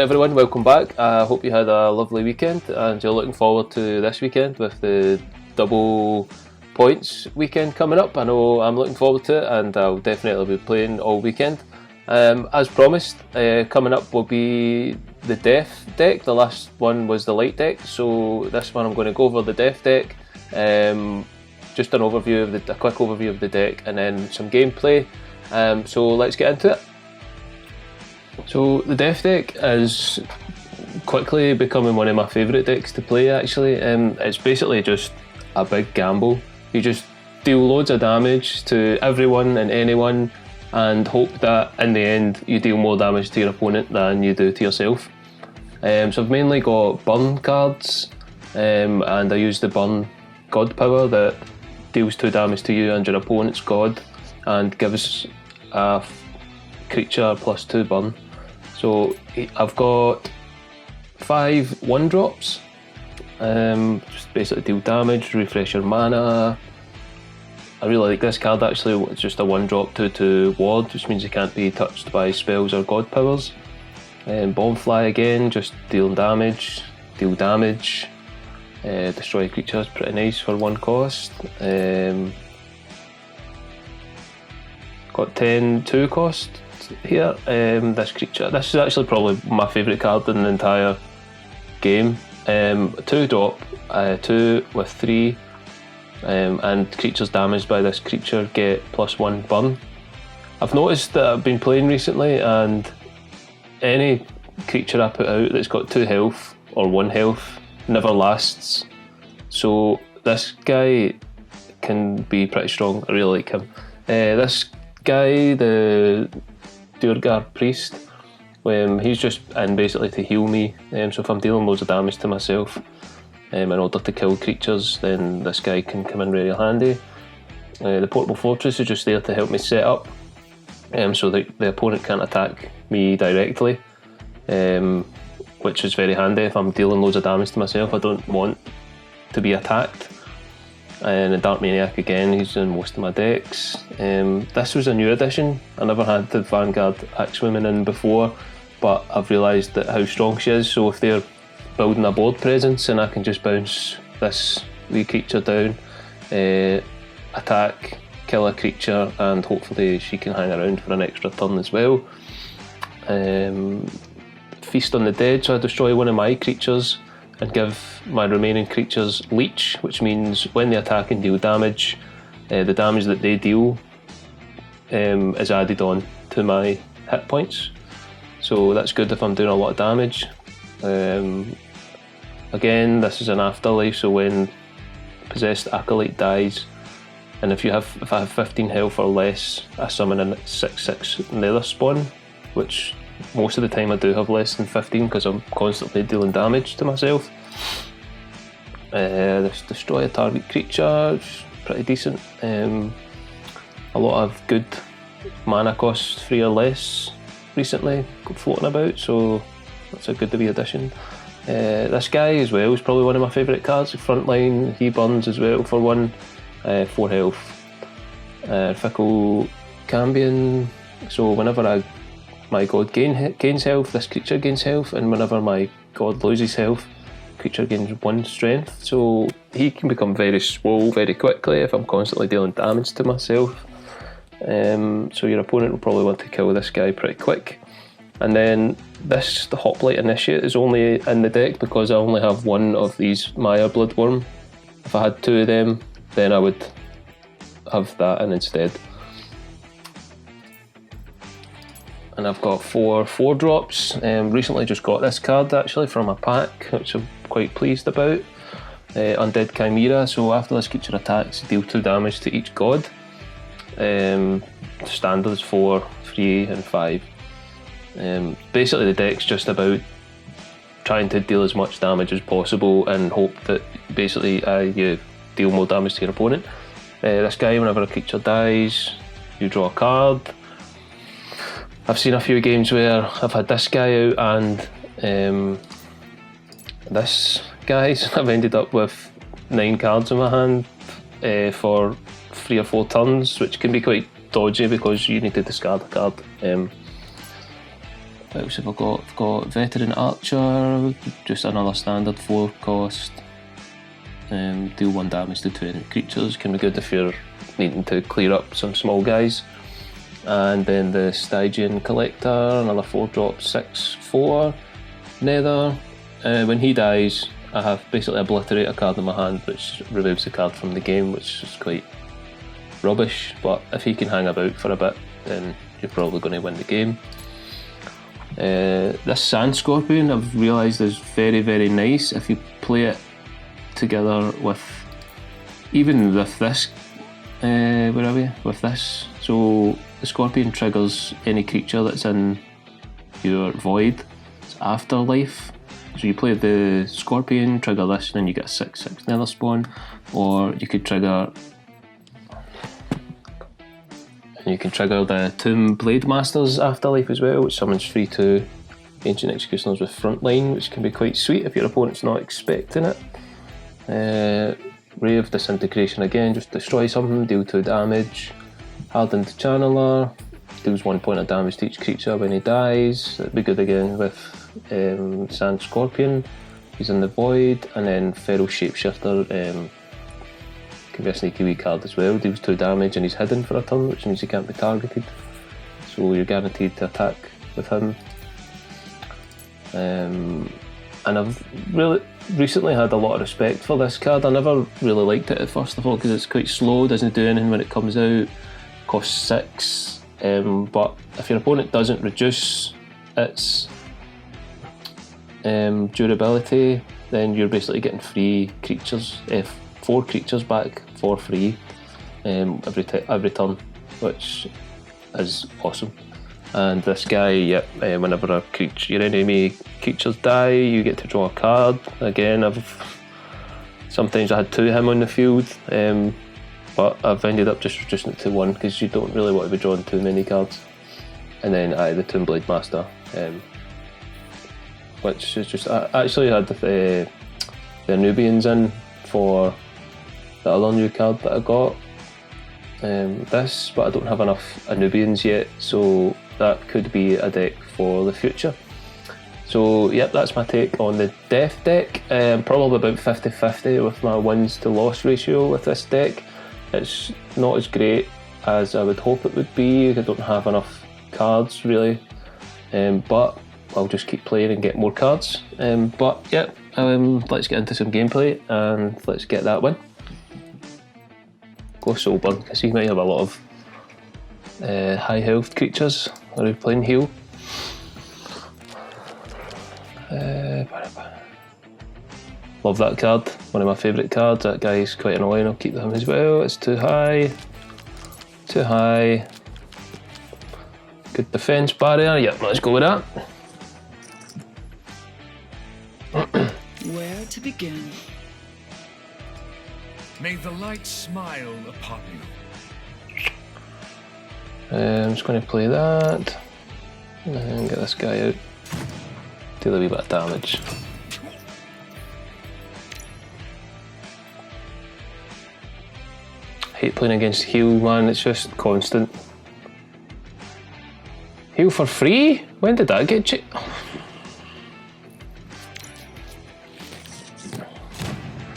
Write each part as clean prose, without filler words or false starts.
everyone, welcome back. I hope you had a lovely weekend and you're looking forward to this weekend with the double points weekend coming up. I know I'm looking forward to it and I'll definitely be playing all weekend. As promised, coming up will be the Death deck. The last one was the Light deck, so this one I'm going to go over the Death deck. Just an overview of a quick overview of the deck and then some gameplay. So let's get into it. So the Death deck is quickly becoming one of my favourite decks to play actually. It's basically just a big gamble. You just deal loads of damage to everyone and anyone and hope that in the end you deal more damage to your opponent than you do to yourself. So I've mainly got burn cards and I use the burn god power that deals 2 damage to you and your opponent's god and gives a creature plus 2 burn. So I've got 5 1-drops, just basically deal damage, refresh your mana. I really like this card actually. It's just a 1-drop 2/2 ward, which means it can't be touched by spells or god powers. Bombfly again, just deal damage, destroy creatures, pretty nice for 1 cost. Got 10 2 cost here. This creature, this is actually probably my favourite card in the entire game. 2-drop, 2 with 3, and creatures damaged by this creature get +1 burn. I've noticed that I've been playing recently and any creature I put out that's got 2 health or 1 health never lasts. So this guy can be pretty strong. I really like him. This guy, the Durgar Priest, he's just in basically to heal me. So if I'm dealing loads of damage to myself in order to kill creatures, then this guy can come in very handy. The Portable Fortress is just there to help me set up, so that the opponent can't attack me directly, which is very handy if I'm dealing loads of damage to myself. I don't want to be attacked. And the Dark Maniac again, he's in most of my decks. This was a new addition. I never had the Vanguard Axewoman in before, but I've realised that how strong she is. So if they're building a board presence and I can just bounce this wee creature down, attack, kill a creature, and hopefully she can hang around for an extra turn as well. Feast on the Dead, so I destroy one of my creatures and give my remaining creatures leech, which means when they attack and deal damage, the damage that they deal is added on to my hit points. So that's good if I'm doing a lot of damage. Again, this is an afterlife, so when Possessed Acolyte dies, and if I have 15 health or less, I summon a 6/6 Nether Spawn, which most of the time I do have less than 15 because I'm constantly dealing damage to myself. This destroy a target creature, pretty decent. A lot of good mana costs 3 or less recently floating about, so that's a good wee addition. This guy as well is probably one of my favourite cards. Frontline, he burns as well for 1, 4 health. Fickle Cambion, so whenever my god gains health, this creature gains health, and whenever my god loses health, creature gains 1 strength. So he can become very swole very quickly if I'm constantly dealing damage to myself. So your opponent will probably want to kill this guy pretty quick. And then the Hoplite Initiate is only in the deck because I only have 1 of these Maya Bloodworm. If I had 2 of them, then I would have that in instead. And I've got 4 4-drops. Recently just got this card actually from a pack, which I'm quite pleased about. Undead Chimera, so after this creature attacks, deal 2 damage to each god. Standard is 4, 3 and 5. Basically the deck's just about trying to deal as much damage as possible and hope that basically you deal more damage to your opponent. This guy, whenever a creature dies, you draw a card. I've seen a few games where I've had this guy out and this guy, so I've ended up with 9 cards in my hand for 3 or 4 turns, which can be quite dodgy because you need to discard a card. What else have I got? I've got Veteran Archer, just another standard 4 cost. Deal 1 damage to 2 creatures, can be good if you're needing to clear up some small guys. And then the Stygian Collector, another 4-drop 6/4 Nether. When he dies, I have basically obliterate a card in my hand, which removes the card from the game, which is quite rubbish, but if he can hang about for a bit, then you're probably going to win the game. This Sand Scorpion, I've realised, is very, very nice if you play it together with, even with this, where are we? With this. So the Scorpion triggers any creature that's in your void. It's Afterlife. So you play the Scorpion, trigger this, and then you get a 6/6 Nether Spawn. Or you could trigger, and you can trigger the Tomb Blade Master's Afterlife as well, which summons 3/2 Ancient Executioners with Frontline, which can be quite sweet if your opponent's not expecting it. Ray of Disintegration again, just destroy something, deal 2 damage. Hardened Channeler, deals 1 point of damage to each creature when he dies. That'd be good again with Sand Scorpion. He's in the void. And then Feral Shapeshifter, can be a sneaky wee card as well, deals 2 damage and he's hidden for a turn, which means he can't be targeted. So you're guaranteed to attack with him. And I've really recently had a lot of respect for this card. I never really liked it at first of all because it's quite slow, doesn't do anything when it comes out, costs 6, but if your opponent doesn't reduce its durability, then you're basically getting 3 creatures, 4 creatures back for free every turn, which is awesome. And this guy, whenever your enemy creatures die, you get to draw a card. Again, sometimes I had 2 of him on the field, but I've ended up just reducing it to 1 because you don't really want to be drawing too many cards. And then the Tomb Blade Master, which is just, I actually had the Nubians in for the other new card that I got. This, but I don't have enough Anubians yet, so that could be a deck for the future. So yep, that's my take on the Death deck. Probably about 50-50 with my wins to loss ratio with this deck. It's not as great as I would hope it would be. I don't have enough cards really, but I'll just keep playing and get more cards. But yeah, let's get into some gameplay and let's get that win. Go Soulburn, because he might have a lot of high health creatures. Are we playing heal? Love that card, one of my favourite cards. That guy's quite annoying, I'll keep him as well. It's too high. Too high. Good defence barrier, yep, let's go with that. Where to begin? May the light smile upon you. I'm just going to play that and get this guy out. Deal a wee bit of damage. I hate playing against heal, man, it's just constant. Heal for free? When did that get cheap?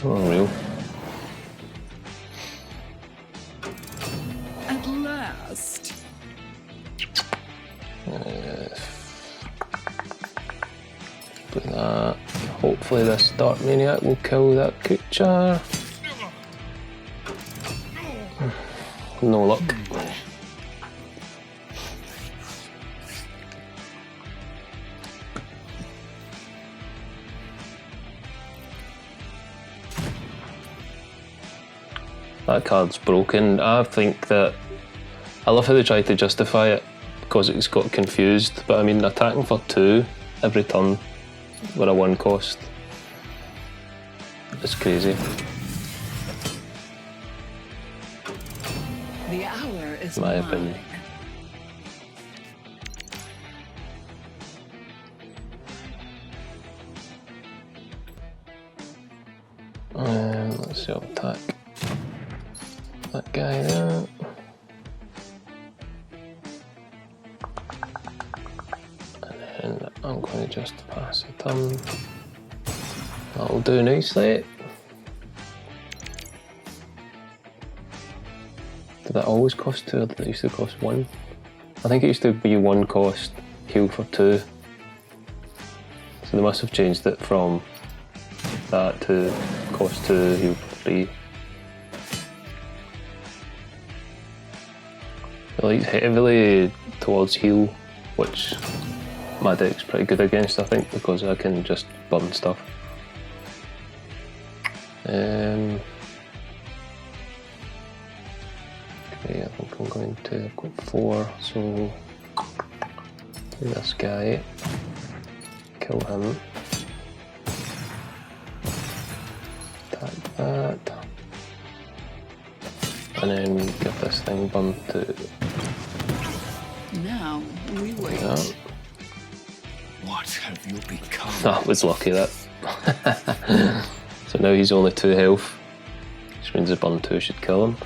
Unreal. At last. Put that. Hopefully this Dark Maniac will kill that creature. No luck. That card's broken. I think that I love how they try to justify it because it's got confused, but I mean attacking for 2 every turn with a 1 cost is crazy. The hour is My mine. opinion. Let's see, I'll attack that guy there. And then I'm going to just pass a turn. That'll do nicely. Did that always cost 2 or did it used to cost 1? I think it used to be 1 cost, heal for 2. So they must have changed it from that to cost 2, heal for 3. I like heavily towards heal, which my deck's pretty good against, I think, because I can just burn stuff. Okay, I think I'm going to, I've got 4, so do this guy, kill him, attack that, and then give this thing burn to. Now we wait. Yeah. What have you become? That was lucky, that. So now he's only 2 health, which means the burn 2 should kill him.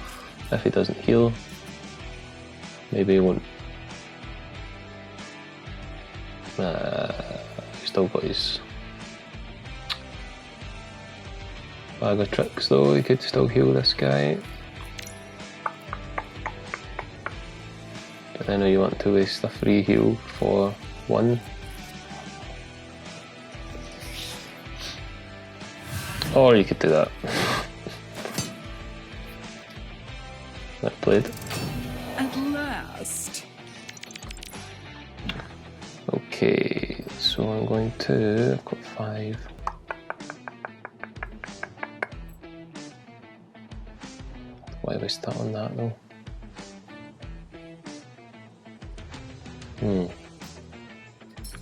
If he doesn't heal, maybe he won't. He's still got his bag of tricks though, he could still heal this guy. But I know you want to waste a free heal for 1. Or you could do that. That played. At last. Okay, so I'm going to. I've got 5. Why we start on that though?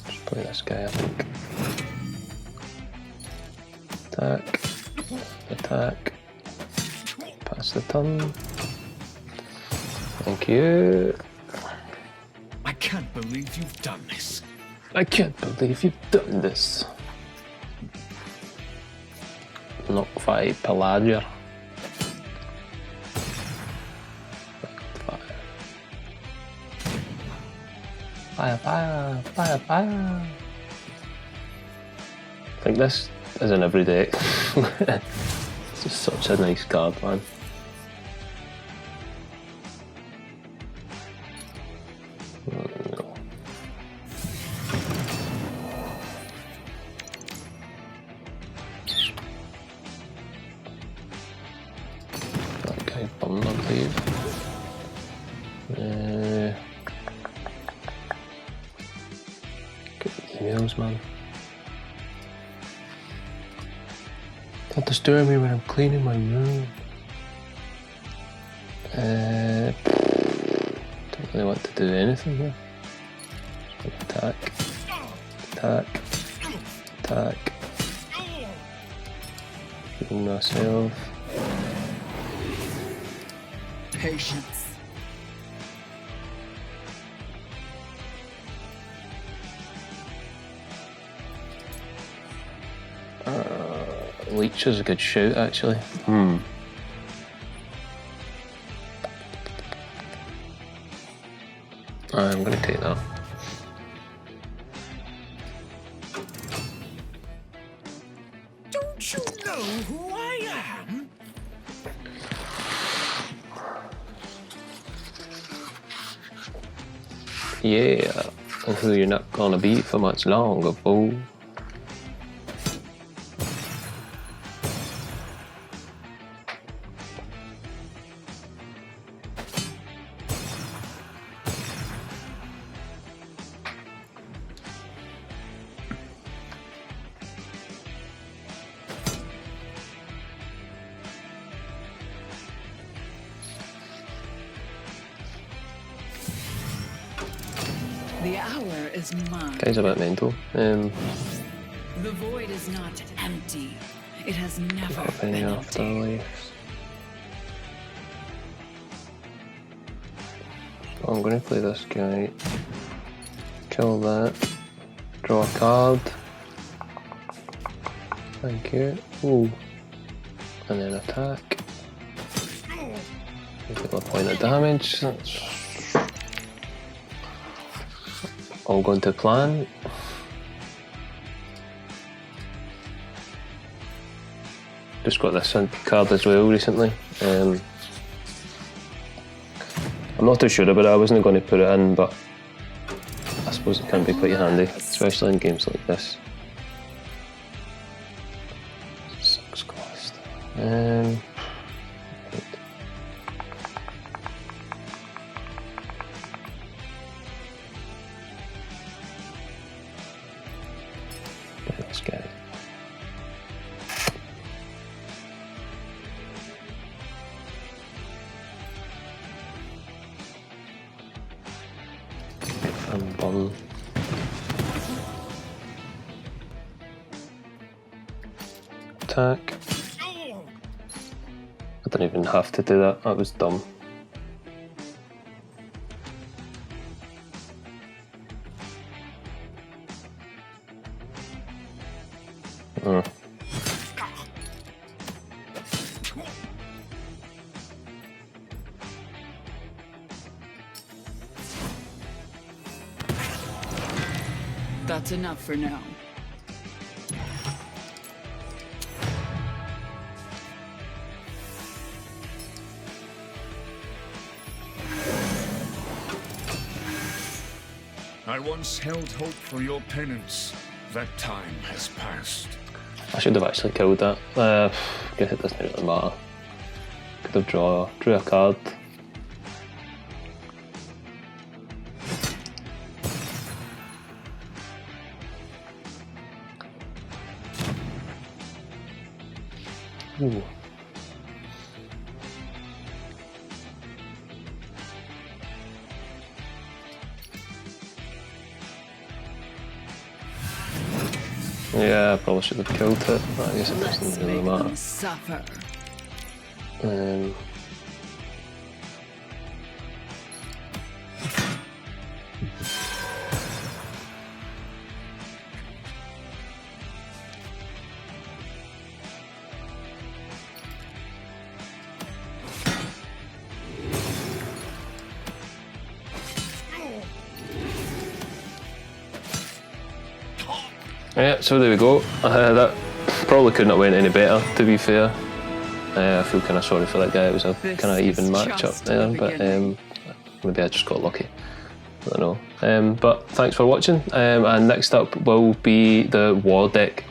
Just play this guy, I think. Attack. Attack. Pass the turn. Thank you. I can't believe you've done this. I can't believe you've done this. Knock 5 Pelagia. Fire, fire, fire, fire. I think this is in every deck. It's just such a nice card, man. No. That guy bummed, I believe. Get emails, man. Don't disturb me when I'm cleaning my room. Don't really want to do anything here. Attack. Attack. Attack. Heal myself. Patience. Leech is a good shout, actually. I'm going to take that. Don't you know who I am? Yeah, and who you're not going to be for much longer, fool. The hour is mine. Guy's a bit mental. The void is not empty. It has never been Any empty. afterlife. I'm going to play this guy. Kill that. Draw a card. Thank you. Ooh. And then attack. Get a point of damage. That's all going to plan. just got this card as well recently. I'm not too sure about it. I wasn't going to put it in, but I suppose it can be quite handy, especially in games like this. 6 cost. Let's get it. Bomb. Attack. I didn't even have to do that. That was dumb. That's enough for now. I once held hope for your penance. That time has passed. I should have actually killed that. Guess it doesn't really matter. Could have drew a card. Ooh. Yeah, I probably should have killed it, but I guess it doesn't really matter. Suffer. Yeah, so there we go. That probably couldn't have went any better, to be fair. I feel kind of sorry for that guy. It was a kind of even match up there, but maybe I just got lucky. I don't know. But thanks for watching, and next up will be the war deck.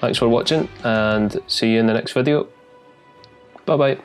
Thanks for watching, and see you in the next video. Bye bye.